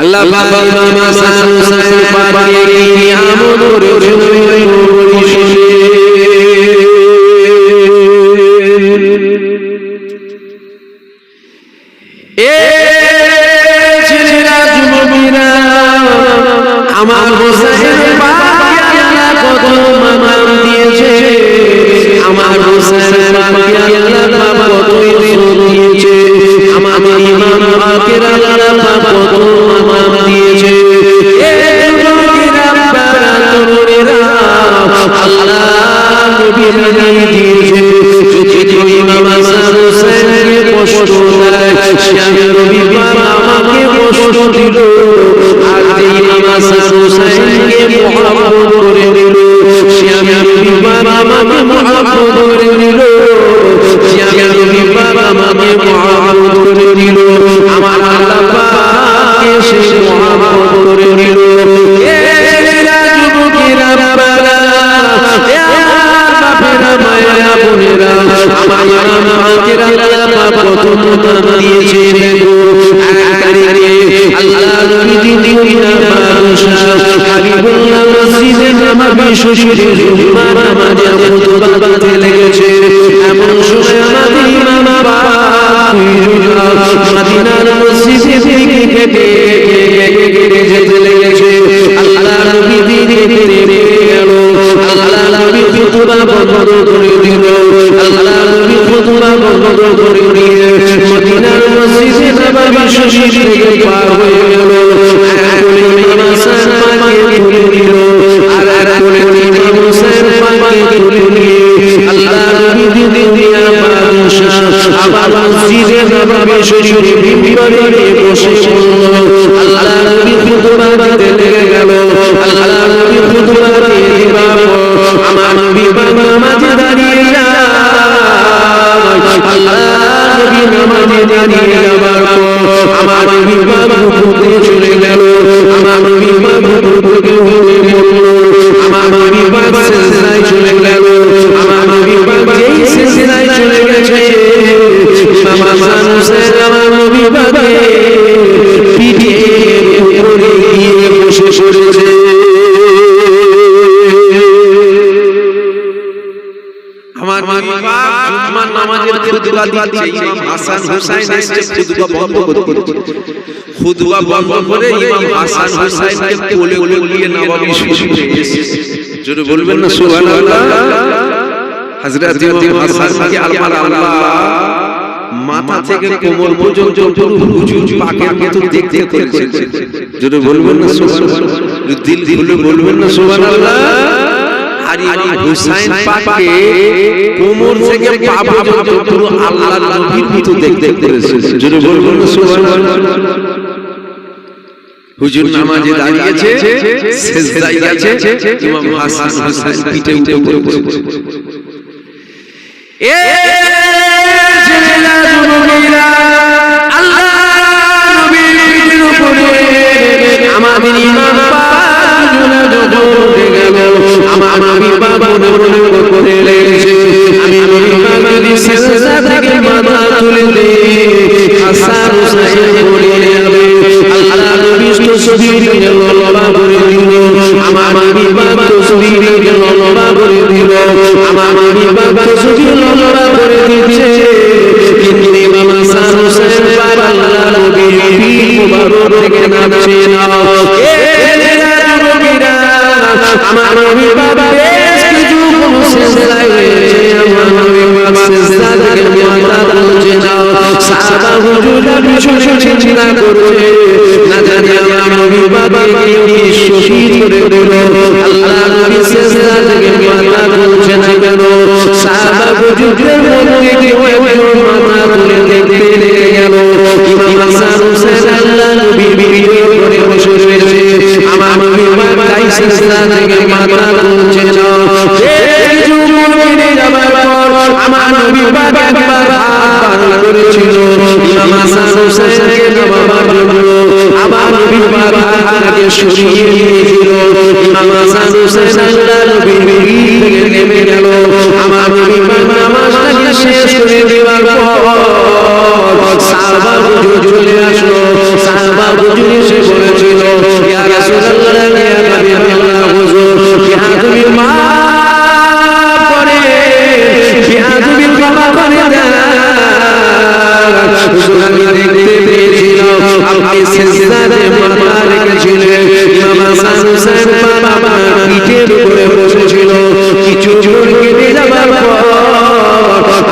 আল্লাহ পাক ইমাম হাসান হুসাইন পাকে কিয়ামত করে আমার হোসেন পাকে আল্লাহ কত মানাম দিয়েছে, আমার হোসেন পাকে আল্লাহ কত ইজ্জত দিয়েছে, আমাদের ইমাম পাকের আল্লাহ কত মানাম দিয়েছে। আল্লাহ নবী দিয়েছে যদি ইমাম হাসান হোসেনকে কষ্ট দেয়, সে নবী আমাকে কষ্ট দিল। আর যে ইমাম হাসান হোসেনকে মহব্বত করে দিল, সে নবী আমাকে মহব্বত করে দিল, সে নবী আমাকে মহব্বত করে দিল। আমার আল্লাহ পাক সে মহব্বত করে দিল। আমার ইমাম পাকের আল্লাহ কত মানাম দিয়েছে। আল্লাহ নবী দুনিয়া বাদশা হাবিবুল্লাহ মসজিদে নববী শরীফে জুমার নামাজে খুতবা দিতে লেগেছে। এমন সময় আমাদের ইমাম পাক মদিনার মসজিদে থেকে যেতে লেগেছে। আল্লাহ নবী দেখতে গেল, আল্লাহ নবী খুতবা বন্ধ করে দিল। আল্লাহ নবী খুতবা বন্ধ করে দিয়ে মদিনার মসজিদে নববী শরীফ থেকে পার হয়ে গেল। কোলে ইমাম হাসান পাকে তুলে দিল, আর কোলে ইমাম হোসেন পাকে তুলে দিয়ে আল্লাহ নবী দুনিয়া বাদশা আবার মসজিদে নববী শরীফে মিম্বরে বসে পড়ল। আল্লাহ নবী খুতবা দিতে লেগে গেল। আল্লাহ নবী খুতবা দিয়ে দিবার পর আমার নবী নামাজে দাঁড়িয়ে যায়। আল্লাহ নবী নামাজে দাঁড়িয়ে যাবার পর আমার নবী রুকুতে চলে গেল। আমার নবী রুকুতে হয়ে পড়ল। আমার নবী সিজদায় চলে গেল। আমার নবী যেই সিজদায় চলে গেছে, ইমাম হাসান হোসেন আমার নবী পিঠের উপরে গিয়ে বসে পড়েছে। আমার নবী জুম্মার নামাজের খুতবা দিচ্ছে, ইমাম হাসান হোসেন এসে খুতবা বন্ধ করতে, খুতবা বন্ধ করে ইমাম হাসান হোসেনকে কোলে কোলে নিয়ে নববী শরীফে এসেছে। জোরে বলবেন না সুবহানাল্লাহ। হযরত ইমাম হাসানকে আল্লাহ মাথা থেকে কোমর পর্যন্ত হুজুর পাকের মতো দেখতে করেছে। জোরে বলবেন না সুবহানাল্লাহ। দিল খুলে বলবেন না সুবহানাল্লাহ। আর ইমাম হুসাইন পাককে কোমর থেকে পা পর্যন্ত পুরো আল্লাহর নবীর মতো দেখতে করেছে। জোরে বলবেন না সুবহানাল্লাহ। হুজুর নামাজে দাঁড়িয়েছে, সিজদায় গেছে, ইমাম হাসান হোসেন পিঠে উঠে পড়েছে। এ জিলাল মুগিরা আল্লাহ নবীর পিঠের উপরে আমাদের ইমাম পাক যখন উঠে গেল, আমার নবী বাবা মনে করে লেগেছে। আমি নবী বাবার সিজদা থেকে মাথা তুলে দিয়ে হাসান হোসেন পড়ে যাবে। আল্লাহ নবী তসবিহকে লম্বা করে দিল। আমার নবী বাবা তসবিহকে লম্বা করে দিল। আমার নবী বাবা তসবিহ লম্বা করে দিচ্ছে, কিন্তু ইমাম হাসান হোসেন বাবা আল্লাহ নবীর পিঠ মুবারক থেকে নামছে না। আমার নবী বাবা কিছু সিজদায় হয়েছে, আমার নবী বাবা সিজদা থেকে মাথা তুলছে না। সাহাবা হুজুররা বিষয় চিন্তা করছে, না জানি আমার নবী বাবাকে কি শহীদ করে দিল। আল্লাহ নবী সিজদা থেকে মাথা তুলছে না কেন? সাহাবা হুজুরদের মধ্যে কি মাথা তুলে দেখতে লেগে গেল। ইমাম হাসান হোসেন আল্লাহ নবীর বিরোধ করে বসে রয়েছে। আমার নবী বাবা সিজদা থেকে মাথা তুলছে না। কিছু মুমিনে যাবার পর আমার নবী বাবা হাত করেছিল ইমাম হাসান হোসেনকে নামাবার জন্য। আমার নবী বাবা হাতকে সরিয়ে দিয়েছিল। ইমাম হাসান হোসেন আল্লাহ নবীর পিঠ থেকে নেমে গেল। আমার নবী বাবা নামাজটা শেষ করে দেওয়ার পর সাহাবা হুজুর চলে আসলো। সাহাবা হুজুর এসে বলেছে, রাসূলুল্লাহ ইয়া হাবিবাল্লাহ হুজুর বিআদবি মাফ করে বিআদবি ক্ষমা করে দেন হুজুর আমি দেখতে পেয়েছিলাম আপনি সিজদাতে মাথা রেখেছিলেন ইমাম হাসান হুসাইন বাবা পিঠের উপরে বসেছিল কিছু জোর কেটে যাবার পর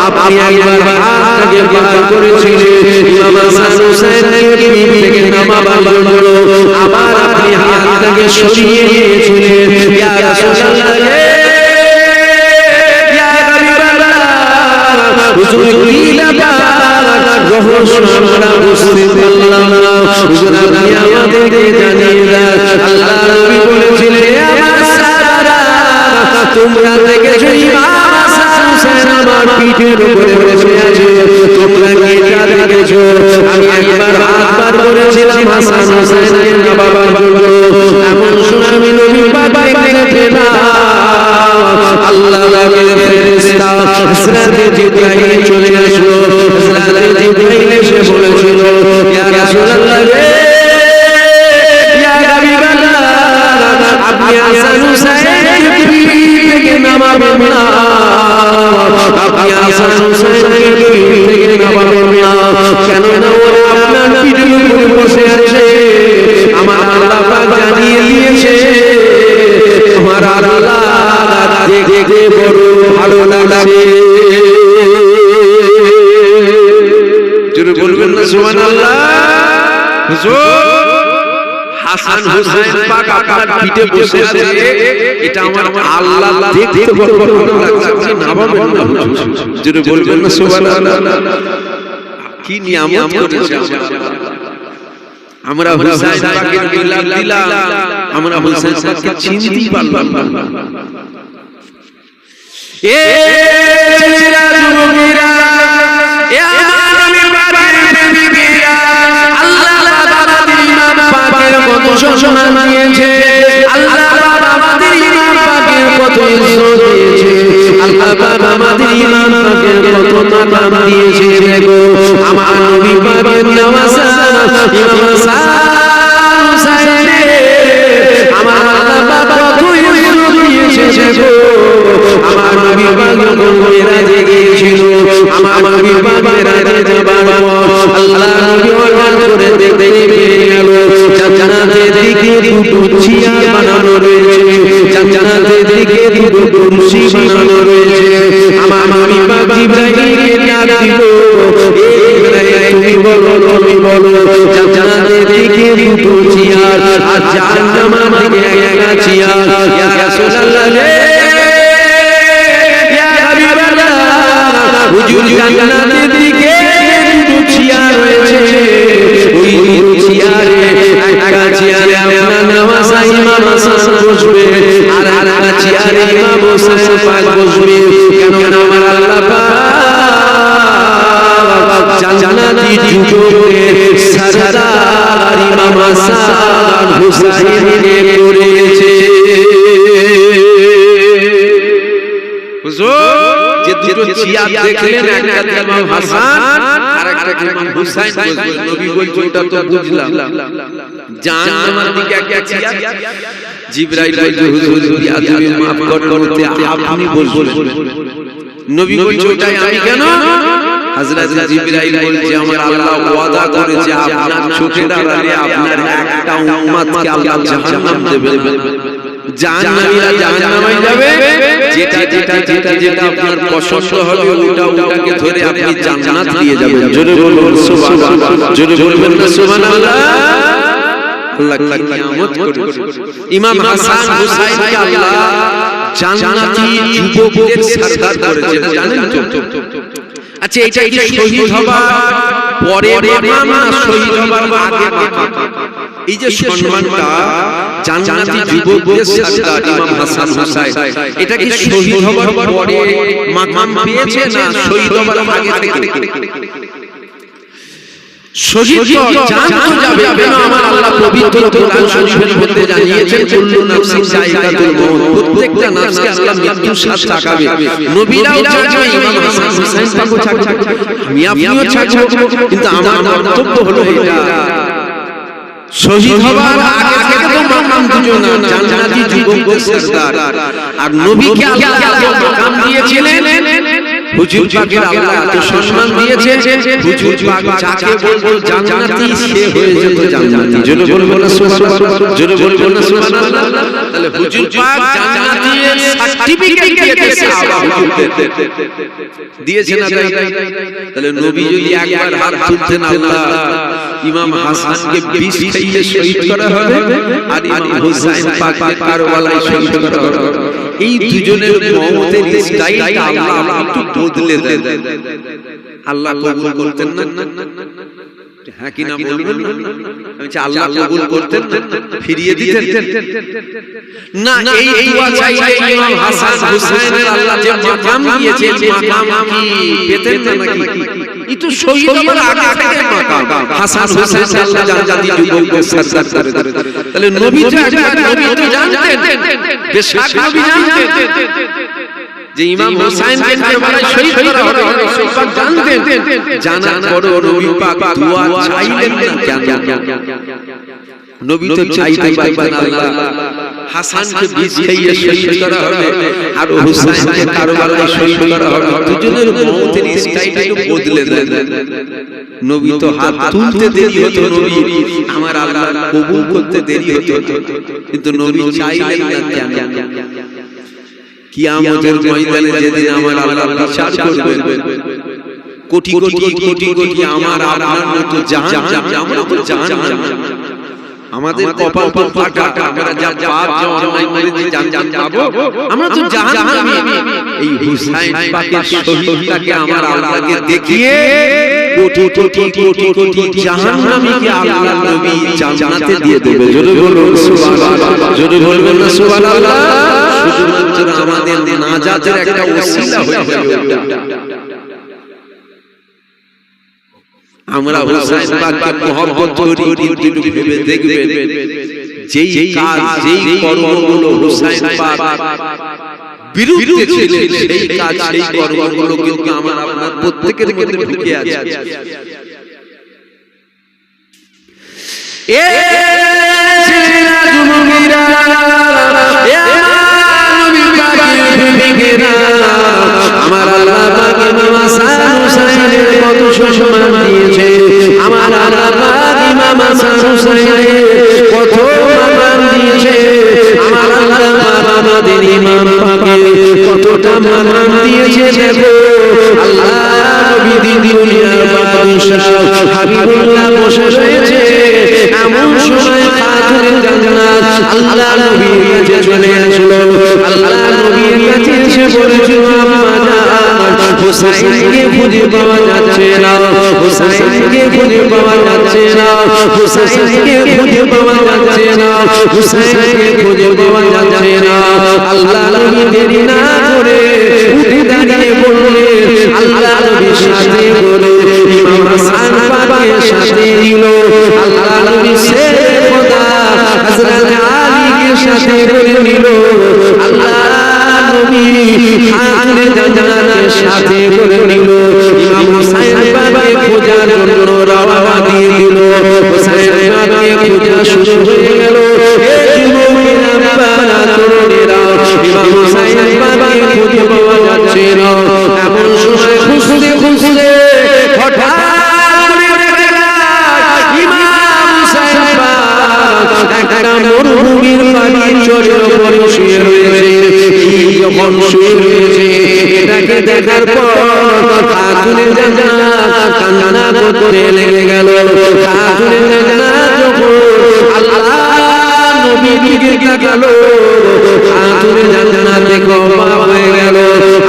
আপনি একবার হাতটাকে বার করেছিলেন ইমাম হাসান হুসাইনকে পিঠ থেকে নামাবার জন্য আবার আপনি হাতটাকে সরিয়ে নিয়েছিলেন ইয়া রাসূলুল্লাহ ইয়া হাবিবাল্লাহ হুজুর লীলা রহস্য আমরা বুঝতে পারলাম না হুজুর আপনি আমাদেরকে জানিয়ে দেন আল্লাহ নবী বলেছিলেন আমার সাহাবারা তোমরা দেখেছো ইমাম হাসান হুসাইন আমার পিঠের উপরে বসে আছে তোমরা কি এটা দেখেছো আমি একবার হাত বার করেছিলাম হাসান হুসাইনের বাবার জন্য এমন সুনামি নবী বাবাকে দেখে না আল্লাহ পাকের ফেরেশতা হযরত জিবরাইল চলে আসলো হযরত জিবরাইল এসে বলেছিল ইয়া রাসূলুল্লাহ ইয়া হাবিবাল্লাহ আপনি হাসান হুসাইনকে পিঠ থেকে নামাবেন না আপনি হাসান হুসাইনকে পিঠ থেকে নামাবেন না কেন না ওরা আপনার পিঠের উপরে বসে আছে আমার আল্লাহ পাক জানিয়ে দিয়েছে তোমার আল্লাহ দেখতে বড় ভালো লাগছে জোরে বলবেন না সুবহানাল্লাহ হুজুর হাসান হুসাইন পাক আপনার পিঠে বসে আছে এটা আমার আল্লাহ দেখতে বড় ভালো লাগছে নামাবেন না জোরে বলবেন না সুবহানাল্লাহ কি নিয়ামত করেছে আমরা হুসাইন পাকের মিলাদ দিলাম আমরা হুসাইন পাককে চিনতেই পারলাম না এ ছেলেরা যুবকেরা এ আমার নবীর বিবিরা আল্লাহ আমাদের ইমাম পাকের কত সম্মান দিয়েছে আল্লাহ আমাদের ইমাম পাকের কত ইজ্জত দিয়েছে আল্লাহ আমাদের ইমাম পাকের কত মাকাম দিয়েছে দেখো আমার নবী পাকের নওয়াজা ইমাম হাসান হুসাইন আমার আল্লাহ পাক কত ইজ্জত দিয়েছে দেখো আমার নবী পাক মেরাজে গিয়েছিল আমার নবী পাক মেরাজে যাবার পর আল্লাহ নবী ওয়াজ করে দেখতে পেয়ে গেল জান্নাতের দিকে দুটো চেয়ার বানানো রয়েছে জান্নাতের দিকে দুটো কুরসি বানানো রয়েছে আমার নবী পাক জিবরাইলকে ডাক দিল তুমি বলো জান্নাতের দিকে দুটো চেয়ার আর জাহান্নামের দিকে একটা চেয়ার ইয়া রাসূলুল্লাহ হুজুর জান্নাতের দিকে দুটো চেয়ার রয়েছে ওই দুটো চেয়ারে একটা চেয়ারে আপনার নওয়াজ ইমাম হাসান বসবে আর একটা চেয়ারে ইমাম হোসেন পাক বসবে কেন আমার আল্লাহ পাক জান্নাতি যুবকের সরদার ইমাম হাসান হুসাইনকে করেছে হুজুর যে দুটো চেয়ার দেখলেন একটা ইমাম হাসান আর একটা ইমাম হুসাইন বসবে নবী বলছে ওটা তো বুঝলাম জাহান্নামের দিকে একটা চেয়ার জিবরাইল বলছে হুজুর বিআদবি maaf করতে আপনি বসবেন নবী বলছে ওটাই আমি কেন হযরত জিবরাইল বলছে আমার আল্লাহ ওয়াদা করেছে আপনার চোখের আড়ালে আপনার একটা উম্মতকে আল্লাহ জাহান্নাম দেবেন জাহান্নামীরা জাহান্নামে যাবে যেটা আপনার পছন্দ হবে ওটাকে ধরে আপনি জান্নাত দিয়ে যাবেন জোরে বলুন সুবহানাল্লাহ জোরে বলবেন না সুবহানাল্লাহ আল্লাহ কি নিয়ামত করেছে ইমাম হাসান হুসাইনকে আল্লাহ জান্নাতি যুবকদের সরদার করেছে জানেন তো আচ্ছা এটা কি শহীদ হবার পরে মাকাম না শহীদ হবার আগে মাকাম এই যে সম্মানটা জান্নাতি যুবকদের সরদার ইমাম হাসান হুসাইন এটা কি শহীদ হবার পরে মাকাম পেয়েছে না শহীদ হবার আগে থেকে শহীদ জান্নাত যাবে কেন আমার আল্লাহ পবিত্র কোরআন শরীফের মধ্যে জানিয়েছেন কুল্লু নাফসিন যায়কাতুল মউত প্রত্যেকটা নফসকে আল্লাহ মৃত্যুর স্বাদ চাখাবে নবীরাও চাখাবে ইমাম হাসান হুসাইন পাকও চাখাবে আমি আপনিও চাখাবো কিন্তু আমার বক্তব্য হলো এটা শহীদ হবার আগে থেকে তো মাকাম মাকাম দুজন জান্নাতি যুবকদের সরদার আর নবীকে আল্লাহ যে মাকাম দিয়েছিলেন হুজুর পাকের আল্লাহ এত সম্মান দিয়েছে হুজুর পাক যাকে বলবো জান্নাতি সে হয়ে যেত জান্নাতি জোরে বলবো না সুবহানাল্লাহ জোরে বলবো না সুবহানাল্লাহ তাহলে হুজুর পাক জান্নাতির সার্টিফিকেট দিয়েছে সাহাবা হুজুরদের দিয়েছে না তাহলে নবী যদি একবার হাত তুলতেন আল্লাহ ইমাম হাসানকে বিষ খাইয়ে শহীদ করা হবে আর ইমাম হুসাইন পাককে কারবালায় শহীদ করা হবে এই দুজনের মওতের স্টাইলটা আল্লাহ একটু বদলে দেন আল্লাহ কবুল করতেন না হ্যাঁ কি না বলবেন না আমি চাই আল্লাহ কবুল করতেন না ফিরিয়ে দিতেন না এই দোয়া চাইলে ইমাম হাসান হুসাইনের আল্লাহ যে মাকাম দিয়েছে মাকাম কি পেতেন না নাকি এই তো শহীদ হওয়ার আগে থেকে মাকাম হাসান হুসাইন আল্লাহ জান্নাতি যুবকদের সরদার করে তাহলে নবী তো একবার নবী তো জানতেন বেশক নবী জানতেন যে ইমাম হুসাইনকে কারবালায় শহীদ করা হবে নবী পাক জানতেন জানার পরেও নবী পাক দোয়া চাইলেন না কেন নবী তো চাইতে পারতেন আল্লাহ হাসানকে বিষ খাইয়ে শহীদ করা হবে আর হুসাইনকে কারবালায় শহীদ করা হবে দুজনের মওতের স্টাইলটা একটু বদলে দেন নবী তো হাত তুলতে দেরি হতো নবী আমার আল্লাহ কবুল করতে দেরি হতো কিন্তু নবী চাইলেন না কেন কিয়ামতের ময়দানে যেদিন আমার আল্লাহ বিচার করবেন কোটি কোটি কোটি কোটি আমার আপনার মতো জাহান্নাম আমরা তো জাহান্নাম আমাদের কপাল ফাটা আমরা যা পাপ যা অন্যায় করেছি জাহান্নাম পাবো আমরা তো জাহান্নামী এই হুসাইন পাকের শহীদটাকে আমার আল্লাহকে দেখিয়ে কোটি কোটি কোটি কোটি জাহান্নামীকে আল্লাহ নবী জান্নাতে দিয়ে দেবে জোরে বলুন সুবহানাল্লাহ জোরে বলবেন না সুবহানাল্লাহ শুধুমাত্র আমাদের নাজাতের একটা ওসিলা হয়ে যাবে আমরা হুসাইন পাককে মহব্বত করি কিন্তু ভেবে দেখবেন যেই কাজ যেই কর্মগুলো হুসাইন পাক বিরুদ্ধে ছিলেন সেই কাজ সেই কর্মগুলো কিন্তু আমার আপনার প্রত্যেকের মধ্যে ঢুকে আছে এ ছেলেরা যুবকেরা এ নবী পাকের প্রেমিকেরা আমার আল্লাহ পাক ইমাম হাসান হুসাইনের কত সম্মান দিয়েছে আমার আল্লাহ পাক ইমাম হাসান হুসাইনের কত সম্মান দিয়েছে আমার আল্লাহ পাক আমাদের ইমাম পাকের কতটা সম্মান দিয়েছে দেখো আল্লাহ নবী দুনিয়ার বাদশা হাবিবুল্লাহ বসে রয়েছে এমন সময় খাতুনে জান্নাত আল্লাহ নবীর কাছে চলে আসলো আল্লাহ নবীর কাছে এসে বলেছিল আম্মা জান হুসাইনকে খুঁজে পাওয়া যাচ্ছে না হুসাইনকে খুঁজে পাওয়া যাচ্ছে না হুসাইনকে খুঁজে পাওয়া যাচ্ছে না হুসাইনকে খুঁজে পাওয়া যাচ্ছে না আল্লাহ নবী দেরি না করে উঠে দাঁড়িয়ে বললেন আল্লাহ নবীর সাথে বলে ইমাম হাসান পাকের সাথে নিল আল্লাহ নবী সে খোদা হযরত আলীকে সাথে করে নিল আল্লাহ নবী খাতুনে জান্নাতের সাথে করে নিল ইমাম হুসাইন পাককে খোঁজার জন্য রওনা দিয়ে দিল হুসাইন পাককে খোঁজা শুরু হয়ে গেল এই যুবকেরা বাবা তরুণেরা ইমাম হুসাইন পাককে খুঁজে পাওয়া যাচ্ছে না এমন সময় খুঁজতে খুঁজতে হঠাৎ একটা মরুভূমির পানির চরের উপর শুয়ে রয়েছে যখন শুয়ে রয়েছে এটাকে দেখার পর খাতুনে জান্নাত কান্না করতে লেগে গেল খাতুনে জান্নাত যখন আল্লাহ নবীর দিকে তাকালো খাতুনে জান্নাত দেখে অবাক হয়ে গেল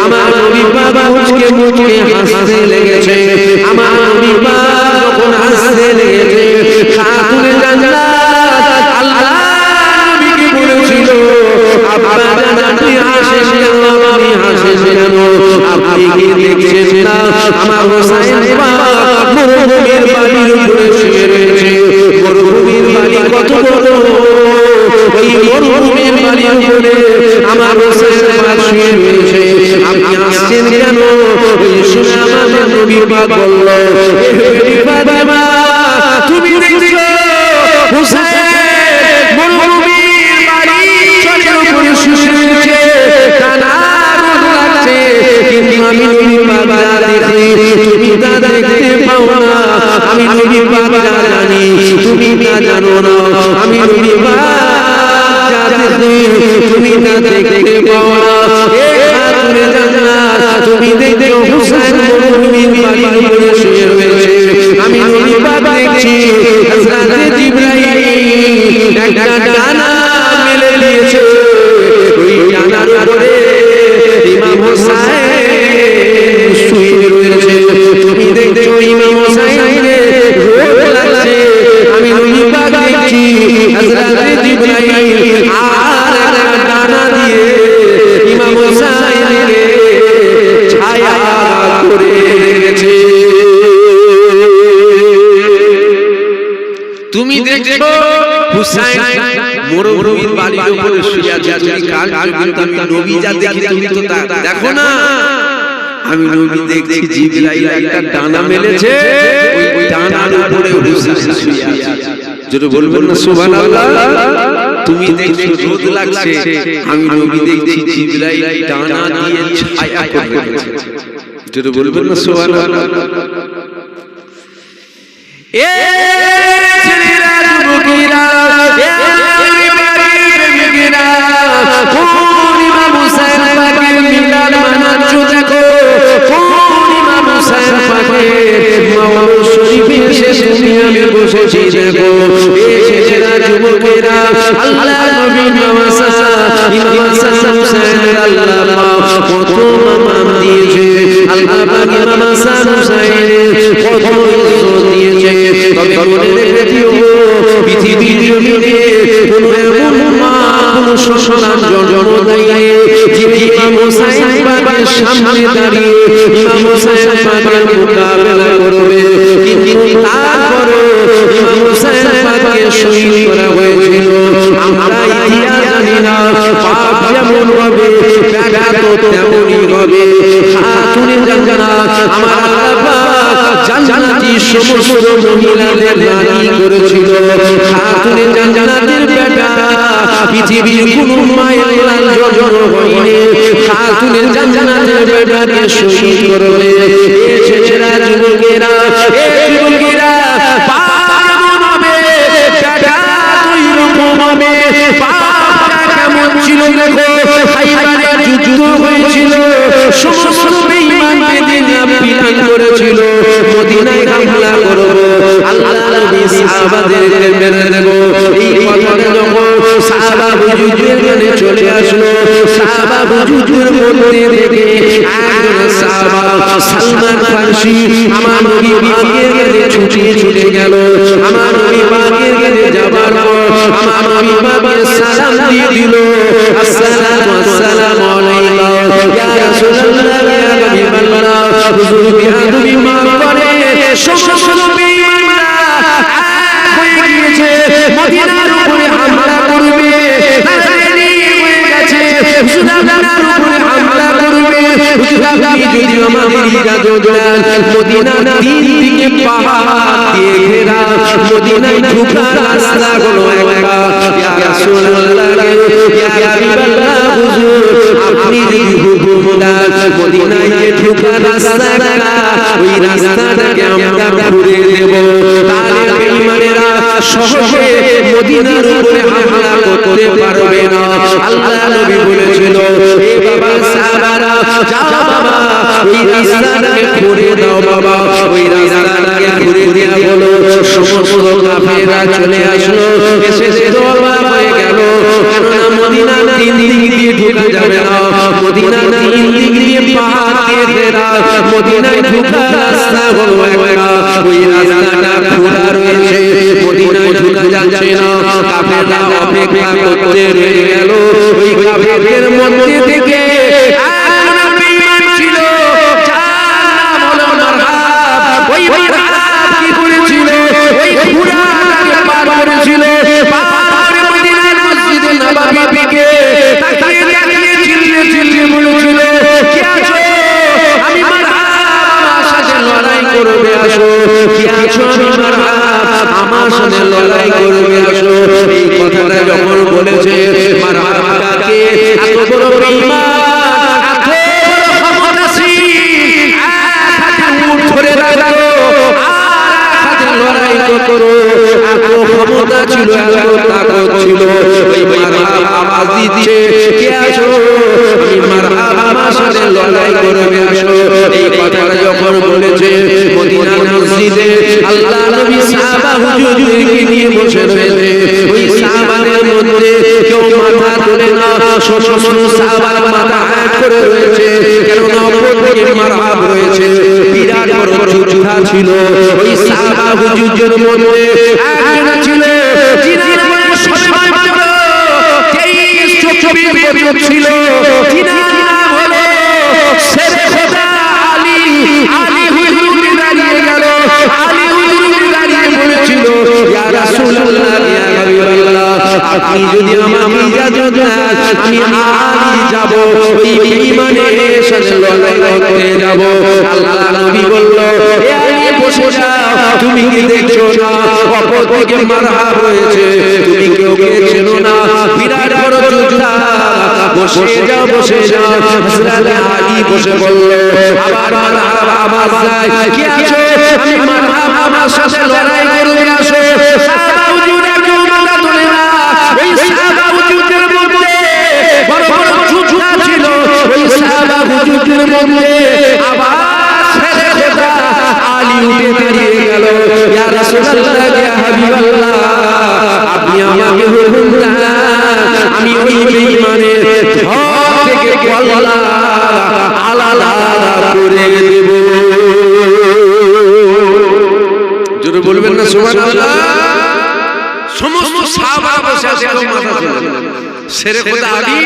আমার নবী বাবা মুচকে মুচকে হাসতে লেগেছে আমার নবী বাবা যখন হাসতে লেগেছে খাতুনে জান্নাত আপনি কি দেখছেন না আমার হুসাইন পাক মরুভূমির বালির উপরে শুয়ে রয়েছে মরুভূমির বালি কত বড় ওই মরুভূমির বালির উপরে আমার হুসাইন পাক শুয়ে রয়েছে আপনি আসছেন কেন ওই শুনে আমাদের নবী পাক বলল হে ফাতেমা তুমি দেখছো হুসাইন মরুভূমির তুমি না জানো না আমি নবী তুমি না দেখতে পাও না এ খাতুনে জান্নাত তুমি দেখো হুসাইন মুমিন বাড়ির উপরে শুয়ে রয়েছে আমি নবী পাক দেখছি হযরত জিবরাইল একটা ডানা মেলে দিয়েছে ওই ডানার উপরে ইমাম হুসাইন শুয়ে রয়েছে তুমি দেখো ইমাম হুসাইনের রোগ লাগছে আমি নবী পাক দেখছি হযরত জিবরাইল আর একটা ডানা দিয়ে ইমাম হুসাইনকে ছায়া করে রেখেছে তুমি দেখছো হুসাইন মরুভূমির বালির উপরে শুয়ে আছে তুমি কাল কিন্তু আমি নবী যা দেখি তুমি তো দেখো না আমি নবী দেখছি জিবরাইল একটা ডানা মেলেছে ওই ডানার উপরে হুসাইন শুয়ে আছে যেটা বলবেন না সুবহানাল্লাহ তুমি দেখছো রোদ লাগছে আমি নবী দেখছি জিবরাইল ডানা দিয়ে ছায়া করে রেখেছে যেটা বলবেন না সুবহানাল্লাহ এ ছেলেরা যুবকেরা এ বাড়ির মেয়েরা কোন ইমাম হুসাইন পাকের মিলাদ মানাচ্ছো দেখো কোন ইমাম হুসাইন পাকের মাওলানা শরীফে এসে তুমি আমি বসেছি দেখো এ ছেলেরা যুবকেরা আল্লাহ নবী নওয়াজা ইমাম হাসান হুসাইনের আল্লাহ পাক কত মাম দিয়েছে আল্লাহ পাক ইমাম হাসান হুসাইনের কত ইজ্জত দিয়েছে তবে মনে রেখে দিও পৃথিবীর জমিনে কোন এমন মা কোন শোষণার জন্ম দেয় যে ইমাম হুসাইন পাকের সামনে দাঁড়িয়ে ইমাম হুসাইন পাকের মোকাবেলা করবে কিন্তু তারপরও ইমাম হুসাইন পাককে শহীদ করা হয়েছিল আমরা ইতিহাস জানি না পাপ যেমন হবে ব্যাঘাত তেমনই হবে খাতুনে জান্নাত আমার আল্লাহ পাক জান্নাতি সমস্ত মহিলাদের রানী করেছিল খাতুনে জান্নাতের বেটা পৃথিবীর কোনো মায়ের লাল জন্ম হয়নি খাতুনে জান্নাতের বেটাকে শহীদ করবে এ ছেলেরা যুবকেরা এ যুবকেরা পাপ যেমন হবে বেটা ওই রকম হবে পাপটা কেমন ছিল দেখো খাইবারের যুদ্ধ হয়েছিল সমস্ত বেঈমান বেদিন প্ল্যান করেছিল মদিনায় হামলা করব আল্লাহ নবী সাহাবাদেরকে মেরে দেব এই কথাটা যখন সাহাবা হুজুরের কানে চলে আসলো সাহাবা হুজুরের মধ্যে থেকে একজন সাহাবা সালমান ফারসি আমার নবী পাকের কাছে ছুটে গেল আমার নবী পাকের কাছে যাবার পর আমার নবী পাকের সালাম দিয়ে দিল আসসালামু আলাইকুম ইয়া রাসূলুল্লাহ ইয়া হাবিবাল্লাহ হুজুর বিআদবি মাফ করে সমস্ত বেঈমানরা হয়ে গিয়েছে মদিনার উপরে হামলা করবে তাড়াতাড়ি হয়ে গেছে সুদানার উপরে হামলা করবে হুজুর আপনি যদি আমাদের ইজাজত দেন মদিনা তিন দিকে পাহাড় দিয়ে ঘেরা মদিনায় ঢোকার রাস্তাগুলো একা ইয়া রাসূলুল্লাহ ইয়া হাবিবাল্লাহ হুজুর আপনি যদি হুকুম দেন মদিনায় ঢোকার রাস্তাটা ওই রাস্তাটাকে আমরা ঘুরে দেব তাহলে বেঈমানেরা সহজে মদিনার উপরে হামলা করতে পারবে না আল্লাহ নবী বলেছিল এ বাবা সাহাবারা যাও বাবা ওই রাস্তাটাকে ঘুরে দাও বাবা ওই রাস্তাটাকে ঘুরে দেয়া হলো সমস্ত কাফেররা চলে আসলো এসে দোয়া হয়ে গেল কেননা মদিনা তিন দিক দিয়ে ঢোকা যাবে না মদিনা তিন দিক দিয়ে পাহাড় দিয়ে ঘেরা মদিনায় ঢোকার রাস্তা হলো একটা ওই রাস্তাটা খোলা রয়েছে মদিনায় ঢোকা যাচ্ছে না কাফেররা অপেক্ষা করতে রয়ে গেল ওই কাফেরদের মধ্যে থেকে একজন বেঈমান ছিল যার নাম হলো মারহাব ওই মারহাব কি করেছিল ওই ঘোড়াটাকে পার করেছিল পার মদিনার মসজিদে নববী থেকে তাকিয়ে তাকিয়ে চিল্লিয়ে বলেছিল কি আছো আমি মারহাব আমার সাথে লড়াই করবে আসো কি আছো আমি মারহাব আমার সাথে লড়াই করবে আসো এই কথাটা যখন বলেছে মারহাবকে এত বড় বেঈমান এত বড় ক্ষমতাশীল এক হাতে উট ধরে রাখো আর এক হাতে লড়াই করো এত ক্ষমতা ছিল, এত তাকত ছিল, ওই মারহাবা আওয়াজ দিচ্ছে, কে আছো? আমি মারহাবা আমার সাথে লড়াই করবে আসো। এই কথাটা যখন বলেছে মদিনার মসজিদে আল্লাহ নবী সাহাবা হুজুরকে নিয়ে বসে রয়েছে। ওই সাহাবাদের মধ্যে কেউ মাথা তোলে না, সমস্ত সাহাবার মাথা হাত করে রয়েছে, কেননা অপর দিকে মারহাবা রয়েছে। বিরাট বড় যোদ্ধা ছিল ওই সাহাবা হুজুরের মধ্যে একজন ছিল যিনার বয়স সময় মাত্র 23-24 বছর ছিল, যিনার নাম হলো শেরে খোদা আলী। আলী হুজুর দাঁড়িয়ে গেল, আলী হুজুর দাঁড়িয়ে বলেছিল, ইয়া রাসূলুল্লাহ, ইয়া হাবিবাল্লাহ, আপনি যদি আমাকে ইজাজত দেন আমি আলী যাব, ওই বেঈমানের সাথে লড়াই করতে যাব। আল্লাহ নবী বলল, এ আলী বসে যাও, তুমি কি দেখছো না অপর দিকে মারহাব হয়েছে, তুমি কেউ কে চেনো না, বিরাট বড় যোদ্ধা, বসে যাও বসে যাও। হযরত আলী বসে বলল, আবার মারহাবা আওয়াজ যায়, কি আছে? আমি মারহাবা আমার সাথে লড়াই করতে আসো। সাহাবা হুজুর কেউ মাথা তোলে না। ওই সাহাবা হুজুরদের মধ্যে বড় বড় যোদ্ধা ছিল, ওই সাহাবা হুজুরদের মধ্যে আবার শেরে খোদা আলী উঠে দাঁড়িয়ে গেল, ইয়া রাসূলুল্লাহ, ইয়া হাবিবাল্লাহ, আপনি আমাকে হুকুম দেন, আমি ওই বেঈমানের ঘর থেকে গলা আলাদা করে দেব। জোরে বলবেন না সুবহানাল্লাহ। সমস্ত সাহাবা বসে আছে, কেউ মাথা তোলে না। শেরে খোদা আলী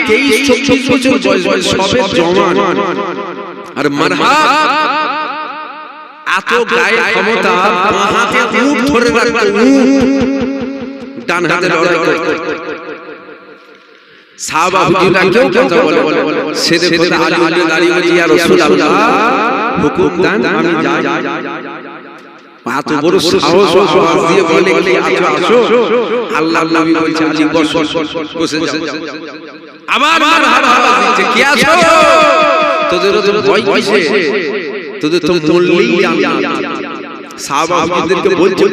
23-24 বছর বয়স, সবে জওয়ান, আর মারহাব এত গায়ে ক্ষমতা, বাঁ হাতে উট ধরে রাখতো, উট ডান হাতে লড়াই করতো। সাহাবা হুজুররা কেউ কথা বলে, শেরে খোদা আলী দাঁড়িয়ে বলে, ইয়া রাসূলুল্লাহ, হুকুম দেন আমি যাই। এত বড় সাহস, আওয়াজ দিয়ে বলে, কি আসো? আল্লাহর নবী বলছে, আলী বসো, বসে যাও। আবার মারহাবা আওয়াজ দিচ্ছে, কি আসো? তোদের তো ভয় কিসে? তোদের তো মরলেই জান্নাত। সাহাবা হুজুরদেরকে বলছে,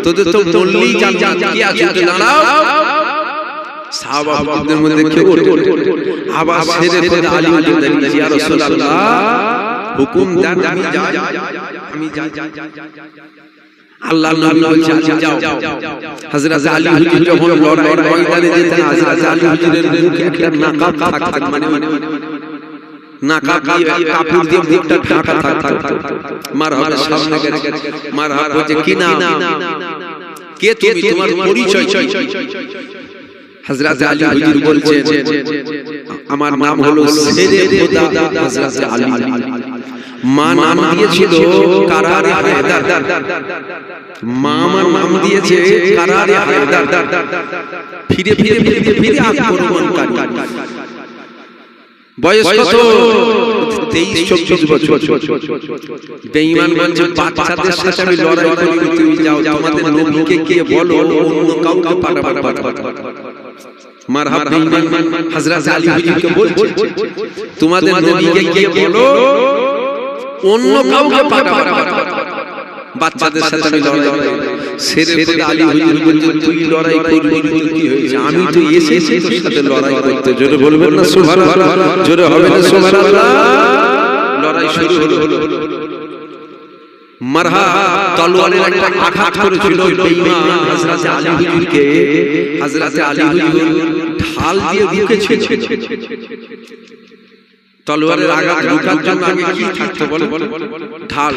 তোদের তো মরলেই জান্নাত, কি আছে দাঁড়াও। সাহাবা হুজুরদের মধ্যে কেউ ওঠে, আবার শেরে খোদা আলী বললেন, ইয়া রাসূলুল্লাহ, হুকুম দেন আমি যাই। আল্লাহর নবী বলছে, যাও। হযরত আলী হুজুর যখন লড়াইয়ের ময়দানে যেতেন, হযরত আলী হুজুরের মুখে একটা নাকাব থাকত, মানে নাকাব দিয়ে কাপড় দিয়ে মুখটা ঢাকা থাকত। মারহাবা সামনে গেছে, মারহাবা বলছে, কি নাম, কে তুমি, তোমার পরিচয়? হযরত আলী হুজুর বলছে, আমার নাম হলো শেরে খোদা হযরত আলী। মা নাম দিয়েছিল কারারে হায়দার, মা আমার নাম দিয়েছে কারারে হায়দার, ফিরে ফিরে ফিরে ফিরে আক্রমণকারী। বয়স কত? 23-24 বছর। বেঈমান বলছে, বাচ্চাদের সাথে আমি লড়াই করি, তুমি যাও, তোমাদের নবীকে গিয়ে বলো অন্য কাউকে পাঠাবো। মারহাবা বেঈমান হযরত আলী হুজুরকে বলছে, তোমাদের নবীকে গিয়ে বলো অন্য কাউকে পাঠাবো, বাচ্চাদের সাথে আমি লড়াই করব। শেরে খোদা আলী হুজুর বলছে, তুই লড়াই করবি কি হয়েছে? আমি তো এসেছি তোর সাথে লড়াই করতে। জোরে বলবেন না সুবহানাল্লাহ, জোরে হবে না সুবহানাল্লাহ। লড়াই শুরু হলো। মারহাবা তলোয়ারের একটা আঘাত করেছিল বেঈমান হযরত আলী হুজুরকে। হযরত আলী হুজুর ঢাল দিয়ে রুখেছিল। তলোয়ারের আঘাত রুখার জন্য আগে কি থাকতো বলে? ঢাল।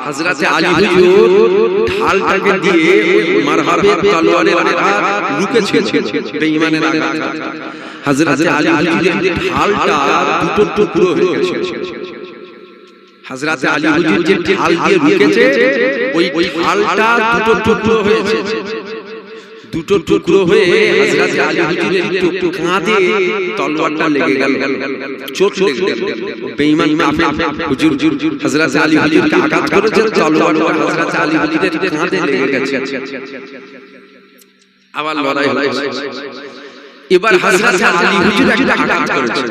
হযরত আলী হুজুর ঢালটাকে দিয়ে মারহাবা তলোয়ারের আঘাত রুখেছিল, বেঈমানের আঘাত। হযরত আলী হুজুরের ঢালটা দুটো টুকরো হয়ে গেছে। হযরত আলী হুজুর যে ঢাল দিয়ে রুখেছে, ওই ঢালটা দুটো টুকরো হয়েছে। দুটো টুকরো হয়ে হযরত আলী হুজুরের একটু কাঁধে তলোয়ারটা লেগে গেল, চোট লেগে গেল। বেঈমান কাফের হুজুর হযরত আলী হুজুরকে আঘাত করেছে, তলোয়ারটা হযরত আলী হুজুরের কাঁধে লেগে গেছে। আবার লড়াই হলো। এবার হযরত আলী হুজুর একটা আঘাত করেছে,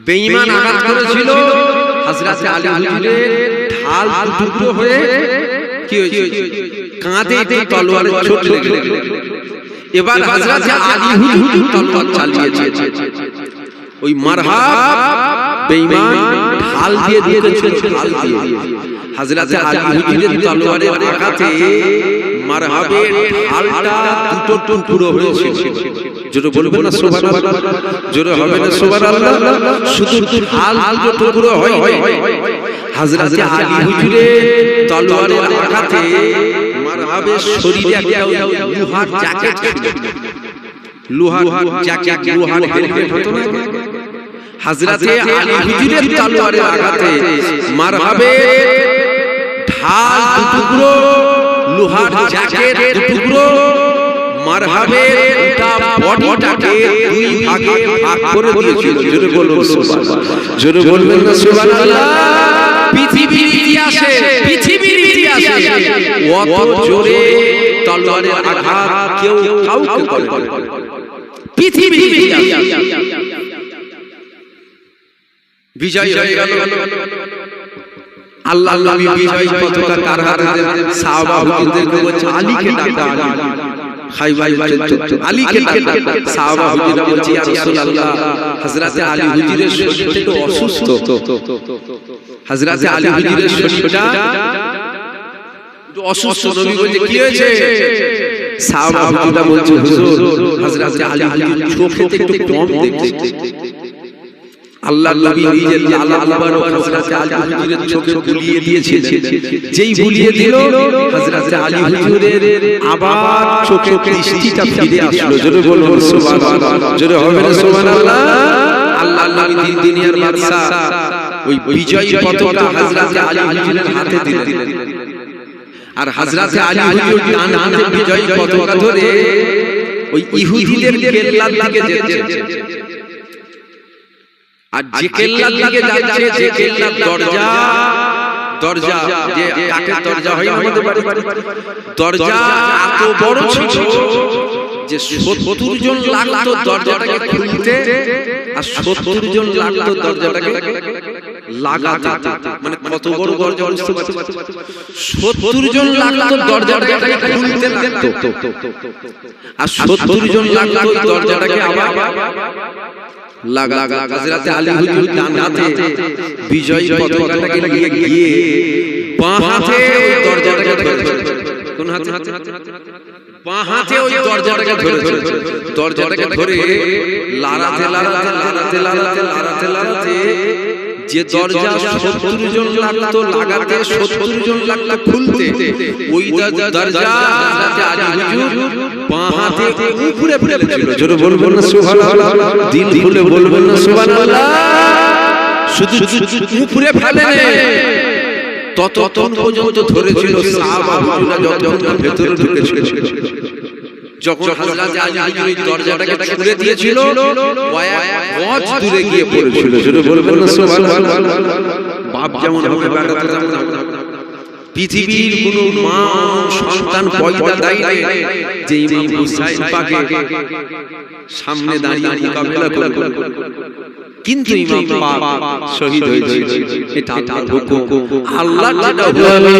বেঈমান আঘাত করেছিল। হযরত আলী হুজুরের ঢাল টুকরো হয়ে কি হয়েছে? কাঁধে একটি তলোয়ারের চোট লেগে গেল। এবার হযরত আলী হুজুর তলোয়ার চালিয়েছে, ওই মারহাব বেঈমান ঢাল দিয়ে দিয়েছে, ঢাল দিয়ে হযরত আলী হুজুরের তলোয়ারের আঘাতে মারহাবের ঢালটা দুটো টুকরো হয়েছিল। জোরে বলবেন না সুবহানাল্লাহ, জোরে হবে না সুবহানাল্লাহ। শুধু ঢাল দুটো টুকরো হয়। হযরত আলী হুজুরের তলোয়ারের আঘাতে মারহাবের শরীরে একটা লোহার জ্যাকেট ছিল, লোহার জ্যাকেট, লোহার হেলমেট হতো না। হযরত আলী হুজুরের তলোয়ারের আঘাতে মারহাবের ঢাল দুটুকরো, লোহার জ্যাকেট দুটুকরো, মারহাবের গোটা বডিটাকে দুই ভাগে ভাগ করে দিয়েছিল। জোরে বলুন সুবহানাল্লাহ, জোরে বলবেন না সুবহানাল্লাহ। পৃথিবীর ইতিহাসে অত জোরে তলোয়ারের আঘাত কেউ কাউকে করে পৃথিবীর ইতিহাসে। বিজয় হয়ে গেল, আল্লাহ নবী বিজয় পতাকা কার হাতে দেন? সাহাবা হুজুরদেরকে বলছে আলীকে ডাকা, খাইবাই আলীকে ডাকা। সাহাবা হুজুররা বলছে ইয়া রাসূলুল্লাহ, হযরত আলী হুজুরের শরীরটা তো অসুস্থ, হযরত আলী হুজুরের শরীরটা অসুস্থ। নবী বলছে কি হয়েছে? সাহাবা হুজুররা বলছে হুজুর, হযরত আলী হুজুর চোখে একটু কম দেখতে। আল্লাহ নবী নিজের জালাল মুবারক হযরত আলী হুজুরের চোখে বুলিয়ে দিয়েছিলেন। যেই বুলিয়ে দিল, হযরত আলী হুজুরের আবার চোখে দৃষ্টিটা ফিরে আসলো। জোরে বলুন সুবহানাল্লাহ, জোরে হবে না সুবহানাল্লাহ। আল্লাহ নবী দিন দুনিয়ার বাদশা ওই বিজয় পতাকা হযরত আলী হুজুরের হাতে দিলেন, আর হযরত আলী হুজুর ডান হাতে বিজয় পতাকা ধরে ওই ইহুদিদের কেল্লার দিকে যেতে, আর যে কেল্লার দিকে যাচ্ছে, যে কেল্লার দরজা যে কাঠের দরজা হয় আমাদের বাড়ি, দরজা এত বড় ছিল যে 70 জন লাগতো দরজাটাকে খুলতে, আর 70 জন লাগতো দরজাটাকে লাগাতে। মানে কত বড় দরজা বুঝতে পারছেন? 70 জন লাগতো দরজাটাকে খুলতে লাগতো, আর 70 জন লাগতো দরজাটাকে আবার লাগা। হযরত আলী হুজুর ডান হাতে বিজয় পতাকাটাকে নিয়ে গিয়ে বাঁ হাতে ওই দরজাটাকে ধরেছে। কোন হাতে? বাঁ হাতে ওই দরজাটাকে ধরেছে। দরজাটাকে ধরে লাড়াতে যে দরজা 70 জন লাগতো লাগাতে, 70 জন লাগতো খুলতে, ওই দরজা হযরত আলী হুজুর বাঁ হাতে উপরে ফেলেছিল। জোরে বলবেন না সুবহানাল্লাহ, দিল খুলে বলবেন না সুবহানাল্লাহ। শুধু উপরে ফেলে ততক্ষণ পর্যন্ত ধরেছিল সাহাবা হুজুররা যতক্ষণ ভেতরে ঢুকেছিল। যখন হযরত আলী হুজুর দরজাটাকে খুলে দিয়েছিল, কয়েক গজ দূরে গিয়ে পড়েছিল। জোরে বলবেন না সুবহানাল্লাহ। বাপ যেমন হবে বেটা তেমন হবে। পৃথিবীর কোন মা সন্তান পয়দা দেয় না যে ইমাম হুসাইন পাকে সামনে দাঁড়িয়ে মোকাবেলা করবে, কিন্তু ইমাম পাক শহীদ হয়েছে। এটা আল্লাহর হুকুম, আল্লাহ যেটা বলে।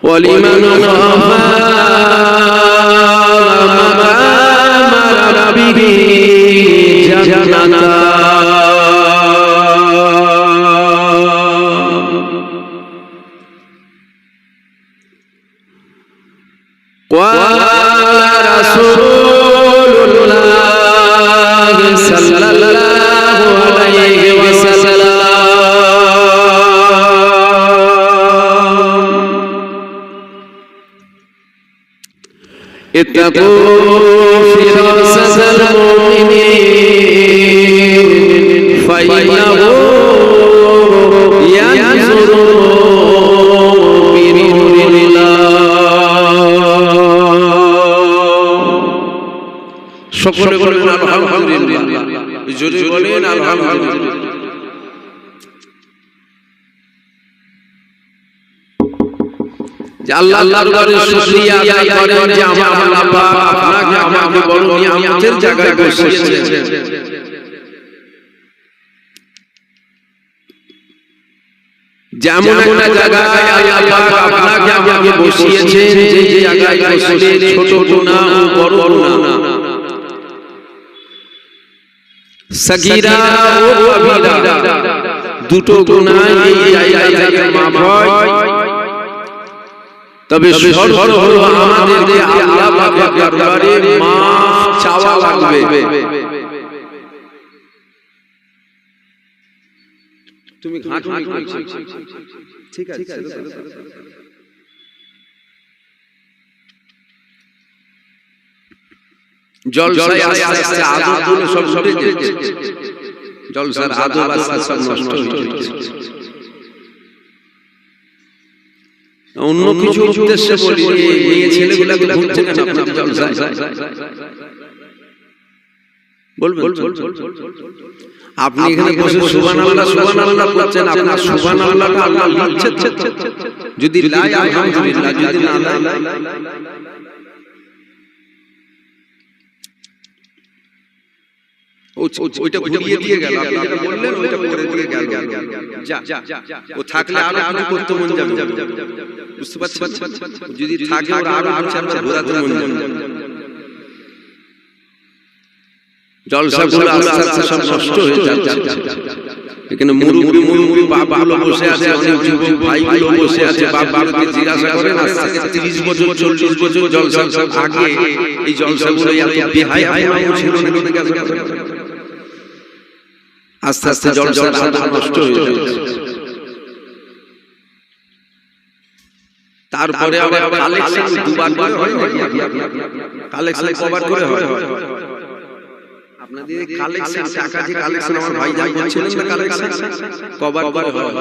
ওয়ালিমান খাফা মাকাম রাব্বিহি اتقوا فراسة المؤمنين فإنه ينظر بنور الله। সকলে বলেন আলহামদুলিল্লাহ, জোরে বলেন আলহামদুলিল্লাহ। আল্লাহর দরবারে শুকরিয়া আদায় করেন যে আমার আল্লাহ পাক আপনাকে আমাকে বড় নিয়ামতের জায়গায় বসিয়েছেন। যেমন একটা জায়গায় আল্লাহ পাক আপনাকে আমাকে বসিয়েছেন, যে জায়গায় বসলে ছোট গুনাহ ও বড় গুনাহ, সগীরা ও কবীরা, দুটো গুনাহ এই জায়গায় যাকে মাফ হয়। তবে শর্ত হলো আমাদেরকে আল্লাহ পাকের দরবারে মাফ চাওয়া লাগবে। তুমি ঘাটুনি করছো, ঠিক আছে, জলসায় আস্তে আস্তে আদবগুলো সব উঠে যাচ্ছে, জলসার আদব আস্তে সব নষ্ট হয়ে যাচ্ছে। অন্য কিছু উদ্দেশ্যে বলি, মেয়ে ছেলেগুলোকে ঘুরছে কেন আপনাদের জলসায়? বলবেন আপনি এখানে বসে সুবহানাল্লাহ সুবহানাল্লাহ করছেন, আপনার সুবহানাল্লাহটা আল্লাহ লিখছেন। যদি লাই আলহামদুলিল্লাহ, যদি না লাই ওইটা ঘুরিয়ে দিয়ে গেল, আপনি বললেন ওইটা করে দিয়ে গেল, যা ও থাকলে আরো আপনি করতে মন যাবে, বুঝতে পারছেন? যদি থাকে ওরা আরো ঘোরাতে মন যাবে। জলসাগুলো আস্তে আস্তে সব নষ্ট হয়ে যাচ্ছে। এখানে মুরুব্বি বাপগুলো বসে আছে, অনেক যুবক ভাইগুলো বসে আছে, বাপগুলোকে জিজ্ঞাসা করেন আজ থেকে 30 বছর 40 বছর জলসা আগে এই জলসাগুলো এত বেহায়া ছিল না, আস্তে আস্তে জলসার আদব নষ্ট হয়ে যাচ্ছে। তারপরে আবার কালেকশন দুবার করে হয়, কালেকশন কভার করে হয়। আপনাদের কালেকশন টাকা যে কালেকশন আমার ভাই যাই বলছিলেন না, কালেকশন কভার করে হয়,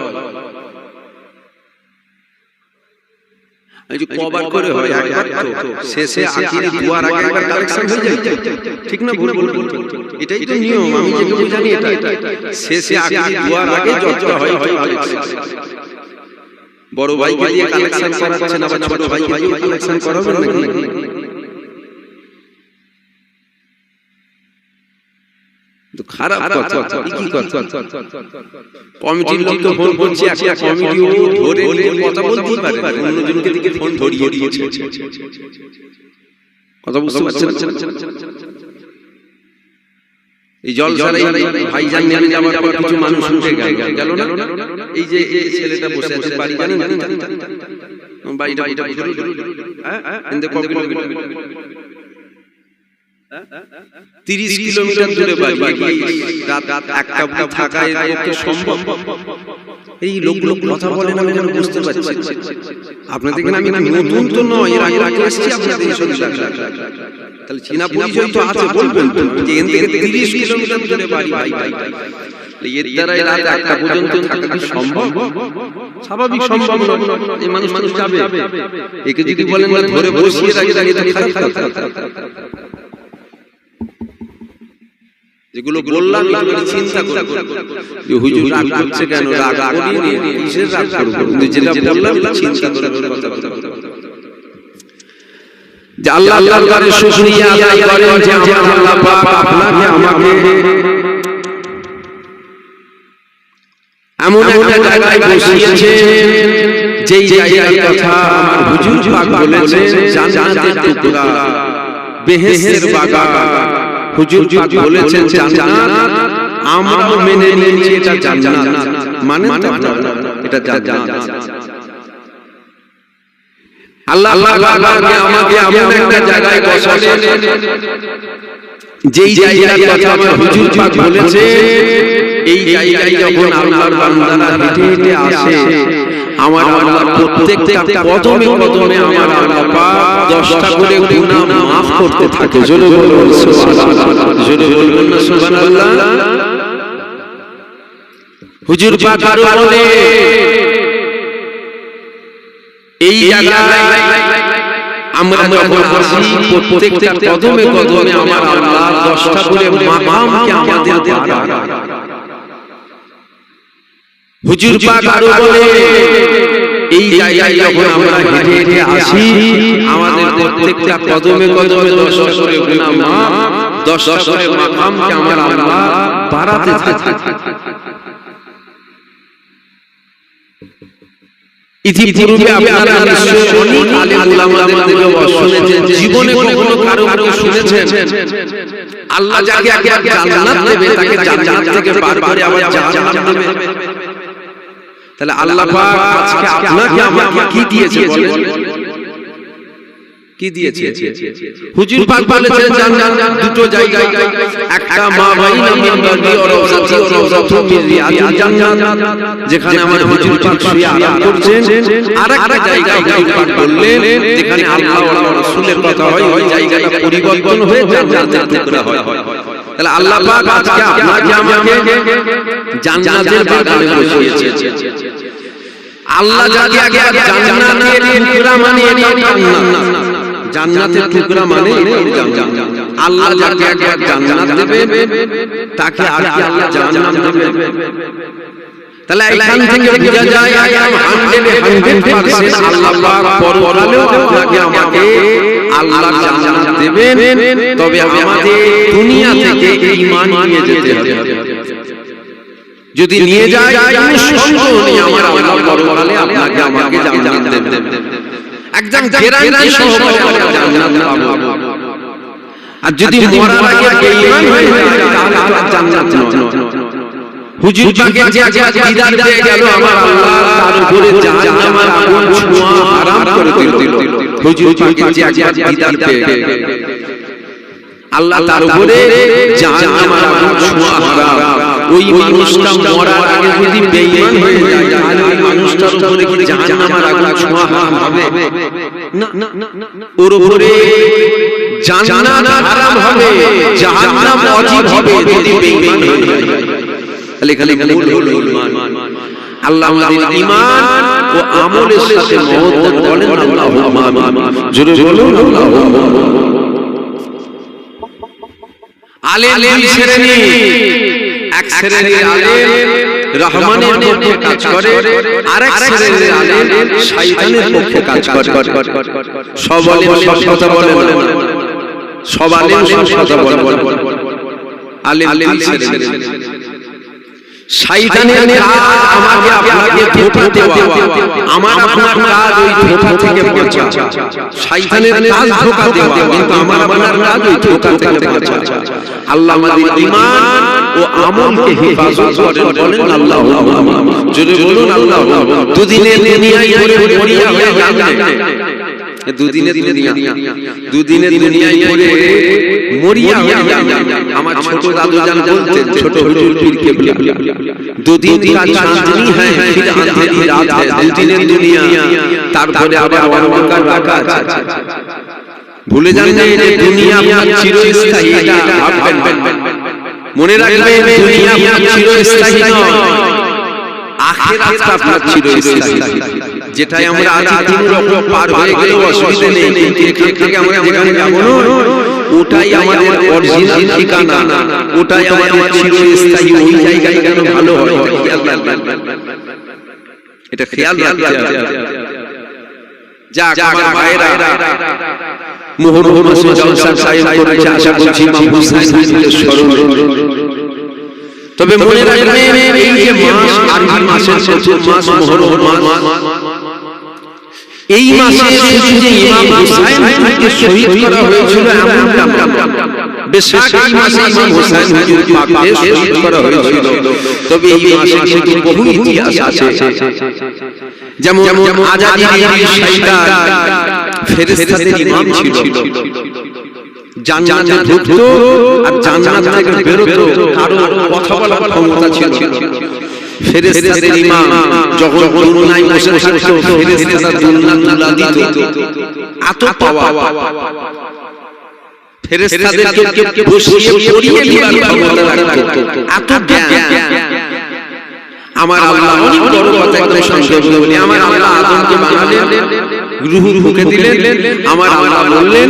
এই যে কভার করে হয় একবার, তো শেষে আখিরি দুয়ার আগে একবার কালেকশন হয়ে যায়, ঠিক না? ভুল এটাই তো নিয়ম, আমি যেটুকু জানি এটা। শেষে আখিরি দুয়ার আগে যতটা হয় বড় ভাইকে দিয়ে কালেকশন করাচ্ছেন, আবার ছোট ভাইকে দিয়ে কালেকশন করাবেন নাকি? তো খারাপ কথা, কি কথা? কমিটির লোক তো ফোন করছে, একটা কমিটিও ধরে নিয়ে কথা বলতে পারে, অন্যজনকে দিকে ফোন ধরিয়ে দিয়েছে, কথা বুঝতে পারছেন? এই জলসায় ভাইজান নিয়ে যাওয়ার পর কিছু মানুষ উঠে গেল না, এই যে এই ছেলেটা বসে আছে, বাড়ি জানেন বাড়িটা, হ্যাঁ 30 কিলোমিটার দূরে বাড়ি, রাত একটা অবধি থাকা এর পক্ষে সম্ভব? এই লোকগুলো কথা বলে না, আমি বুঝতে পারছি। আপনাদের এখানে আমি নতুন তো নয়, এর আগে এসেছি আপনাদের এই সঙ্গে, তাহলে চীনা পরিচয় তো আছে, বলবেন যে এখান থেকে 30 কিলোমিটার দূরে বাড়ি, এর দ্বারা রাত একটা পর্যন্ত থাকা কি সম্ভব? স্বাভাবিক সম্ভব নয়, এই মানুষ যাবে। একে যদি বলেন ধরে বসিয়ে রাখি, এটা খারাপ কথা। যেগুলো বললাম এগুলো চিন্তা করুন যে হুজুর রাগ করছে কেন, রাগ করিনি, কিসের রাগ করব? যেটা বললাম চিন্তা করে কথা যে আল্লাহর দরবারে শুকরিয়া আদায় করেন যে আল্লাহ পাক আপনাকে আমাকে এমন একটা জায়গায় বসিয়েছেন, যেই জায়গার কথা আমার হুজুর পাক বলেছেন জান্নাতের টুকরা, বেহেশতের বাগান। হুজুর পাক বলেছেন জান্নাত, আমরা মেনে নিয়েছি এটা জান্নাত, মানে এটা জান্নাত। আল্লাহ পাক আমাকে এমন একটা জায়গায় বসালেন, যেই জায়গার কথা আমার হুজুর পাক বলেছে, এই জায়গায় যখন আল্লাহর বান্দারা হেঁটে হেঁটে আসে, আমার আল্লাহ প্রত্যেকটা কদমে কদমে আমার আল্লাহ পাক 10টা করে গুনাহ maaf করতে থাকে। জোরে বলুন সুবহানাল্লাহ, জোরে বলুন না সুবহানাল্লাহ। হুজুর পাক আরো বলে, এই জায়গায় আমরা যখন আসি, প্রত্যেকটা কদমে কদমে আমার আল্লাহ 10টা করে মাকামকে আমাদের দেন। হুজুর পাক আরো বলে, এই জায়গায় যখন আমরা হেঁটে হেঁটে আসি, আমাদের প্রত্যেকটা কদমে কদমে 10টা করে গুনাহ মাফ, 10টা করে মাকামকে আমার আল্লাহ বাড়াতে থাকে। ইতিপূর্বে আপনারা নিশ্চয়ই অনেক আলেম উলামাদের শুনেছেন, জীবনে কখনো কারো কাছে শুনেছেন আল্লাহ যাকে জান্নাত দেবে তাকে জান্নাত থেকে বার করে আবার জাহান্নাম দেবে? তাহলে আল্লাহ পাক আজকে আপনাকে আমাকে কি দিয়েছে বলেন? কি দিয়েছে? হুজুর পাক বলেছেন জান্নাত দুটো জায়গায়, একটা মা বাইনা মিনবারি ওয়া রাওজাতি ওয়া রাওজাতু মিন রিয়াদিল জান্নাত, যেখানে আমার হুজুর পাক শুয়ে আরাম করছেন। আরেকটা জায়গা হুজুর পাক বললেন যেখানে আল্লাহ ওয়া রাসূলের কথা হয়, ওই জায়গাটা পরিবর্তন হয়ে জান্নাতের টুকরা হয়। তাহলে আল্লাহ পাক আজকে আপনাকে আমাকে জান্নাতের বাগানে বসিয়েছে। আল্লাহ যাকে জান্নাতের টুকরা মানে জান্নাত, জান্নাতের টুকরা মানে আল্লাহ যাকে একবার জান্নাত দেবে তাকে আর কি আল্লাহ জাহান্নাম দেবে? তাহলে এখান থেকে বোঝা যায় 100% আল্লাহ পাক পরকালেও আপনাকে আমাকে আল্লাহ জান্নাত দেবেন, তবে আমাদের দুনিয়া থেকে ঈমান নিয়ে যেতে হবে। যদি নিয়ে যায় সন্দেহ নেই আমার আল্লাহ পরকালে আপনাকে আমাকে জান্নাত দেবেন, একদম গ্যারান্টি সহকারে আমরা জান্নাত পাবো। আর যদি মরার আগে বেঈমান হয়ে যায় তাহলে আর জান্নাত নয়। হুজুর পাকে যে বিদাত দিয়ে গেল আমার আল্লাহ তার উপরে জাহান্নামের আগুন ছোঁয়া হারাম করে দিল। হুজুর পাকে যে বিদাত দিয়ে গেল আল্লাহ তার উপরে জাহান্নামের আগুন ছোঁয়া হারাম। ওই মানুষটা মরার আগে যদি বেঈমান হয়ে যায় তাহলে ওই মানুষটার উপরে কি জাহান্নামের আগুন ছোঁয়া হারাম হবে? না, ওর উপরে জান্নাত হারাম হবে, জাহান্নাম ওয়াজিব হবে যদি বেঈমান হয়ে যায়। তাহলে খালি মূল হলো ঈমান। আল্লাহ আমাদের ঈমান ও আমলের সাথে মহব্বত বলেন আল্লাহুম্মা আমিন। জোরে বলুন আল্লাহুম্মা আমিন। আলেম দুই শ্রেণী, এক শ্রেণীর আলেম রহমানের পক্ষে কাজ করে, আরেক শ্রেণীর আলেম শয়তানের পক্ষে কাজ করে। সব আলেম সব কথা বলে না, সব আলেম সব কথা বলে না। আলেম দুই শ্রেণীর, শয়তানের কাজ আমাকে আপনাকে ধোঁকা দেওয়া, আমার আপনার কাজ ওই ধোঁকা থেকে বাঁচা। শয়তানের কাজ ধোঁকা দেওয়া, কিন্তু আমার আপনার কাজ ওই ধোঁকা থেকে বাঁচা। আল্লাহ আমাদের ঈমান ও আমলকে হেফাজত করেন, বলেন আল্লাহুম্মা আমিন। জোরে বলুন আল্লাহুম্মা আমিন। দুদিনের দুনিয়ায় পড়ে মরিয়া হয়ে যাবে, দুদিনের দুনিয়ায় পড়ে মরিয়া হয়ে যাবে। আমার ছোট দাদু জান বলতেন, ছোট হুজুর পীর কেবলা, দুদিন का चांद नहीं है फिर अंधेरी रात है, দুদিনের দুনিয়া তারপরে আবার অন্ধকার রাত আছে। ভুলে যান না এই দুনিয়া আপনার চিরস্থায়ী, এটা ভাববেন, মনে রাখবেন দুনিয়া আপনার চিরস্থায়ী নয়, আখিরাতটা আপনার চিরস্থায়ী। যেটাই আমরা আছি তিন রকম পার হয়ে গেলেও অসুবিধা নেই, কিন্তু এখান থেকে আমরা যেখানে যাব না ওটাই আমাদের অরিজিনাল ঠিকানা, ওটাই আমাদের চিরস্থায়ী। ওই জায়গায় কেন ভালো হয় এটা খেয়াল রাখতে হবে। যাক আমার ভাইরা, মুহররম মাসে জলসা সাহেব করেছে, আশা করছি ইমাম হুসাইন হুজুরের স্মরণে। তবে মনে রাখবেন এই যে মাস, আরবি মাসের প্রথম মাস মুহররম মাস, এই মাসে শুধু যে ইমাম হুসাইন হুজুরকে শহীদ করা হয়েছিল এমনটা নয়, বেশক এই মাসে ইমাম হুসাইন হুজুর পাককে শহীদ করা হয়েছিল। তবে এই মাসে কিন্তু বহু ইতিহাস আছে। যেমন আজাদির শয়তান ফেরেশতাদের ইমাম ছিল, জান্নাতে ঢুকতো আর জান্নাত থেকে বেরোতো, কারো কথা বলার ক্ষমতা ছিল। ফেরেশতাদের ইমাম যখন দুনিয়ায় বসে থাকতো ফেরেশতারা দুনিয়া তুলা দিত, এত পাওয়া ফেরেশতাদেরকে বসিয়ে পড়িয়ে দিবার ক্ষমতা রাখতো, এত জ্ঞান। আমার আল্লাহ অনেক বড় কথা একদম সংক্ষেপে বলি, আমার আল্লাহ আদমকে বানালেন, রূহ ফুঁকে দিলেন, আমার আল্লাহ বললেন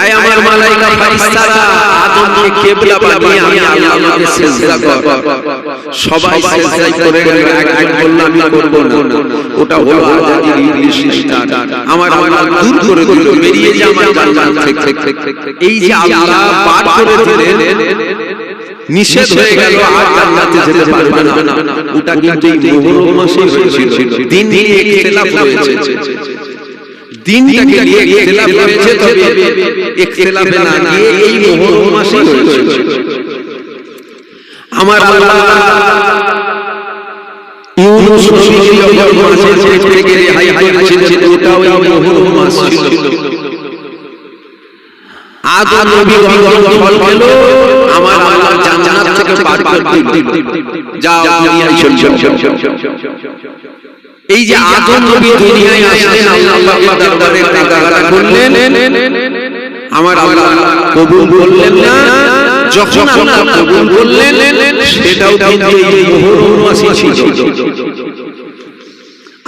আয় আমার মালায়েকা ফেরেশতারা আদমকে কিবলা বানিয়ে আমি আল্লাহকে সিজদা কর। সবাই সিজদায় করে গেল, এক বলল আমি করব না, ওটা হলো আজাদির ইবলিস শয়তান। আমার আল্লাহ দূর করে দিল, বেরিয়ে যা আমার জান্নাত থেকে। এই যে আল্লাহ পার করে দিলেন নিষেধ হয়ে গেল, আর জান্নাতে যেতে পারবে না। ওটা কিন্তু এই মুহররম মাসেই হয়েছিল। দিন নিয়ে ইখতিলাফ হয়েছে, দিনটাকে নিয়ে ইখতিলাফ হয়েছে, তবে ইখতিলাফে না গিয়ে এই মুহররম মাসেই হয়েছে। আমার আল্লাহ ইউনূস নবীকে যখন মাছের পেট থেকে রেহাই করেছিলেন, ওটাও এই মুহররম মাস ছিল। আদম নবী যখন ফল পেল, আমার আল্লাহ জান্নাত থেকে পার করে দিল, যাও দুনিয়ায় চলে যাও। এই যে আদম নবী দুনিয়ায় আসলেন, আল্লাহ পাক দরবারে কাঁদাকাটা করলেন, আমার আল্লাহ কবুল করলেন না। যখন আল্লাহ কবুল করলেন, সেটাও কিন্তু এই মুহররম মাসে ছিল।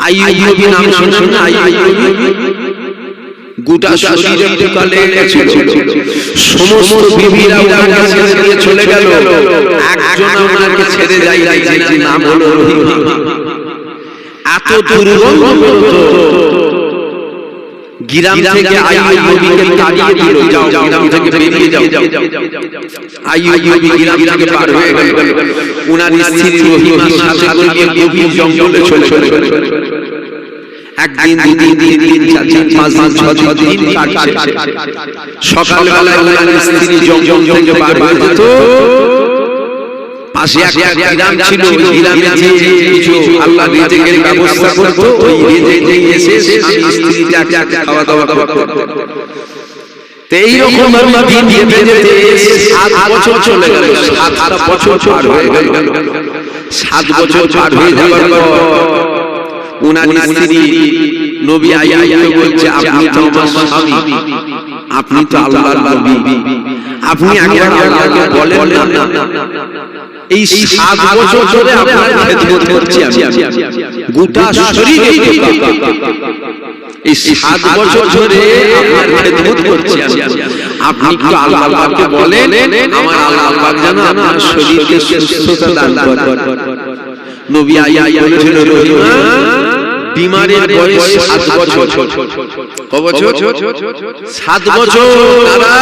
আইয়ুব নবী নাম শুনেন না? আইয়ুব গোটা শরীরে পোকা লেগে গেছিল, সমস্ত বিবিরা ওনার কাছে নিয়ে চলে গেল, একজন ওনাকে ছেড়ে যায়, যার নাম হলো রহিমা। এত দুর্গন্ধ করত, গ্রাম থেকে আইয়ুব নবীকে তাড়িয়ে দিল, যাও গ্রাম থেকে বেরিয়ে যাও। আইয়ুব নবী গ্রাম থেকে পার হয়ে গেল, ওনার স্ত্রী রহিমার সাথে করে গভীর জঙ্গলে চলে গেল। একদিন, দুদিন, তিন দিন, চার দিন, পাঁচ দিন, ছয় দিন কাটছে। সকালবেলা ওনার স্ত্রী জঙ্গল থেকে পার হয়ে যেত, পাশে একটা গ্রাম ছিল, ওই গ্রামে যে কিছু আল্লাহ রিজিকের ব্যবস্থা করত, ওই রিজিক নিয়ে এসে স্বামী স্ত্রীকে খাওয়া দাওয়া করত। এইরকম ভাবে দিন যেতে যেতে 7 বছর চলে গেল, 7 বছর পার হয়ে গেল। 7 বছর পার হয়ে যাওয়ার পর উনার স্ত্রী নবী আইয়ুবকে বলছে, আপনি তো আমার স্বামী, আপনি তো আল্লাহর নবী, আপনি একবার আল্লাহকে বলেন না, এই 7 বছর ধরে আপনার খেদমত করছি আমি, গোটা শরীরে পোকা, এই 7 বছর ধরে আপনার খেদমত করছি আমি, আপনি তো আল্লাহর পাককে বলেন, আমার আল্লাহর পাক যেন আপনার শরীরকে সুস্থতা দান করেন। নবী আইয়ুব বলেছিল, রহিমা বিমারের বয়স 7 বছর। কত বছর? 7 বছর। তারা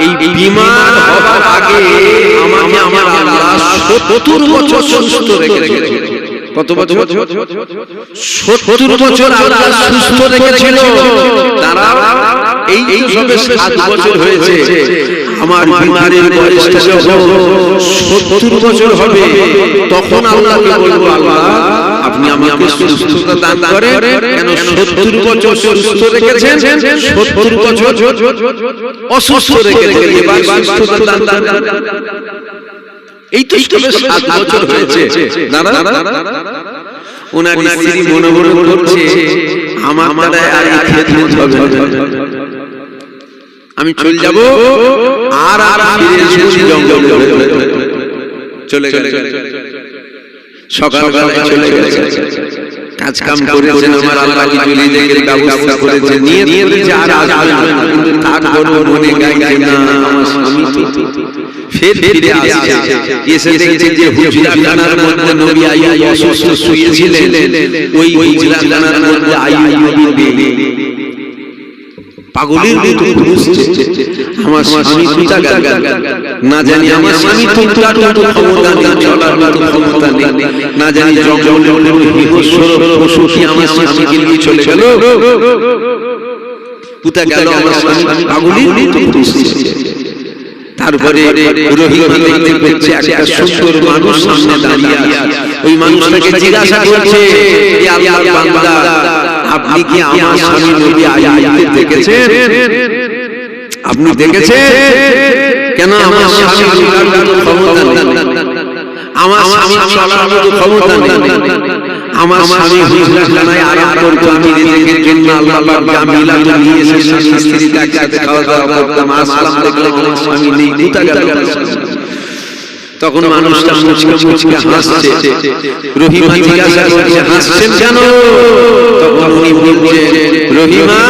এই বিমার হবার আগে আমাকে আমার আল্লাহ 70 বছর সুস্থ রেখেছিল। কত বছর? 70 বছর আল্লাহ সুস্থ রেখেছিল। তারা এই সবে 7 বছর হয়েছে, আমার বিমারের বয়সটা যখন 70 বছর হবে, তখন আল্লাহকে বলবো, আল্লাহ আপনি আমাকে সুস্থতা দান করেন। কেন 70 বছর সুস্থ রেখেছেন, 70 বছর অসুস্থ রেখেছেন, এবার সুস্থতা দান করেন। এই তো 7 বছর হয়েছে। দাদা ওনার স্ত্রী মনে মনে করছে, আমার দ্বারা আর এই খেদমত হবে না, আমি চলে যাব, আর ফিরে এসে জঙ্গলে চলে গেল। সকালবেলা চলে গেছে, কাজ কাম করেছেন, আমার আল্লাহ কিছু রিজিকের ব্যবস্থা করেছে, নিয়ে যে আর আসবে না, কিন্তু তারপরও মনে গাইছে না, আমার স্বামী তো ফিরে আসছে। এসে দেখছে যে হুজরাখানার মধ্যে নবী আইয়ুব অসুস্থ শুয়েছিলেন, ওই হুজরাখানার মধ্যে আইয়ুব নবী পাগলের মতো খুঁজছে, আমার স্বামী কোথায় গেল, না জানি আমার স্বামী কোথায়, ক্ষমতা নেই, চলার মতো ক্ষমতা নেই, না জানি জঙ্গলে হিংস্র পশু কি আমার স্বামীকে নিয়ে চলে গেল, কোথায় গেল আমার স্বামী, পাগলের মতো খুঁজছে। তারপরে রহিমা দেখতে পেয়েছে একটা সুন্দর মানুষ সামনে দাঁড়িয়ে আছে, ওই মানুষটাকে জিজ্ঞাসা করছে, হে আল্লাহর বান্দা, আপনি কি আমার স্বামী নবী আইয়ুবকে দেখেছেন? আপনি দেখেছেন? কেন আমার স্বামী চলার মতো ক্ষমতা নেই, আমার স্বামী চলার মতো ক্ষমতা নেই, আমার স্বামী হুজরাখানায় আরাম করতো, আমি রিজিকের জন্য আল্লাহ পাক জামিলা নিয়ে এসে স্বামী স্ত্রীকে একসাথে খাওয়া দাওয়া করতাম, আসলাম দেখলাম আমার স্বামী নেই, কোথায় গেল? তখন মানুষটা মুচকে মুচকে হাসছে। রহিমা জিজ্ঞাসা করছে, হাসছেন কেন? তখন উনি বলছেন, রহিমা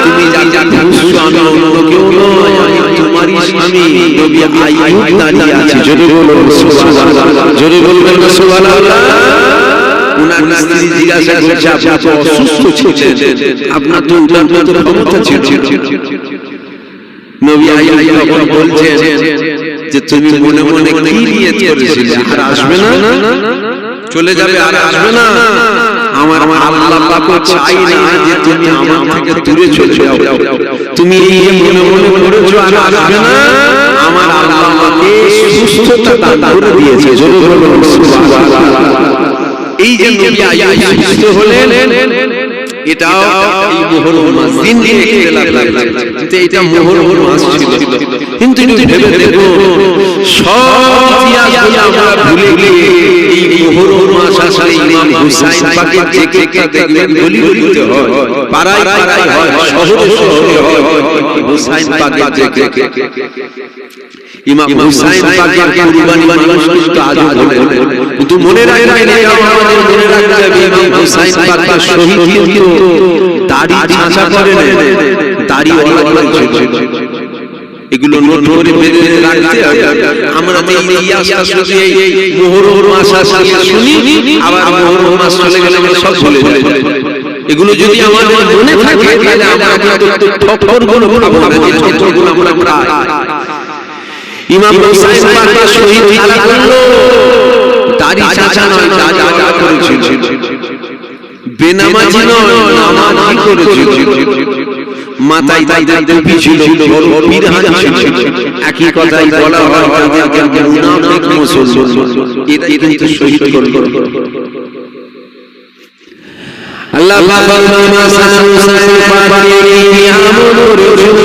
তুমি যাকে খুঁজছো আমি অন্য কেউ নয়, আমি তোমারই স্বামী নবী আইয়ুব দাঁড়িয়ে আছে। জোরে বলুন সুবহানাল্লাহ, জোরে বলবেন না সুবহানাল্লাহ। উনার স্ত্রী জিজ্ঞাসা করছে, আপনি তো অসুস্থ ছিলেন, আপনার তো উঠার মতো ক্ষমতা ছিল। নবী আইয়ুব তখন বলছেন যে তুমি মনে মনে কি নিয়ত করেছিলে আর আসবে না, চলে যাবে আর আসবে না। আমার আল্লাহ পাক চাই না যে তুমি আমার থেকে দূরে চলে যাও। তুমি মনে মনে করেছো আর আসবে না, আমার আল্লাহ আমাকে সুস্থতা দান করে দিয়েছে। সুবহানাল্লাহ। এই যে নবী আইয়ুব সুস্থ হলেন, এটাও এই মুহররম মাস দিন দিয়ে ইখতিলাফ লাগছে, কিন্তু এটা মুহররম মাস ছিল। কিন্তু ভেবে দেখো, সব ইতিহাসগুলো আমরা ভুলে গিয়ে এই মুহররম মাস আসলে ইমাম হুসাইন পাকের জিকিরটা দেখবেন গলি গলিতে হয়, পাড়ায় পাড়ায় হয়, শহরে শহরে হয় হুসাইন পাকের জিকির। ইমাম হুসাইন পাকের কুরবানি মানুষ কিন্তু আজও বলেন, কিন্তু মনে রাখবেন আমাদের মনে রাখতে হবে ইমাম হুসাইন পাকের শহীদ কিন্তু দাড়ি ছাঁচা করেন, দাড়ি ওয়ালা ছিল। এগুলো নোট করে বেঁধে রাখতে হবে। আমরা তো ইতিহাসটা শুধু এই মুহররম মাস আসলে শুনি, আবার মুহররম মাস চলে গেলে আমরা সব ভুলে যাই। এগুলো যদি আমাদের মনে থাকে তাহলে আমরা কিন্তু ঠক্করগুলো খাবো না, যে ঠক্করগুলো আমরা খাই। ইমাম হুসাইন পাকের শহীদ খেলা করলো, দাড়ি ছাঁচা নয়, যা করেছিল, বেনামাজি নয়, নামাজি করেছিল, মাথায় তাদের টুপি ছিল, বড় পিরহান ছিল। একই কথাই বলা হয় তাদেরকে মুনাফিক মুসলমান। এরা কিন্তু শহীদ করলো। আল্লাহ পাক ইমাম হাসান হুসাইন পাককে কি আমল করেছিল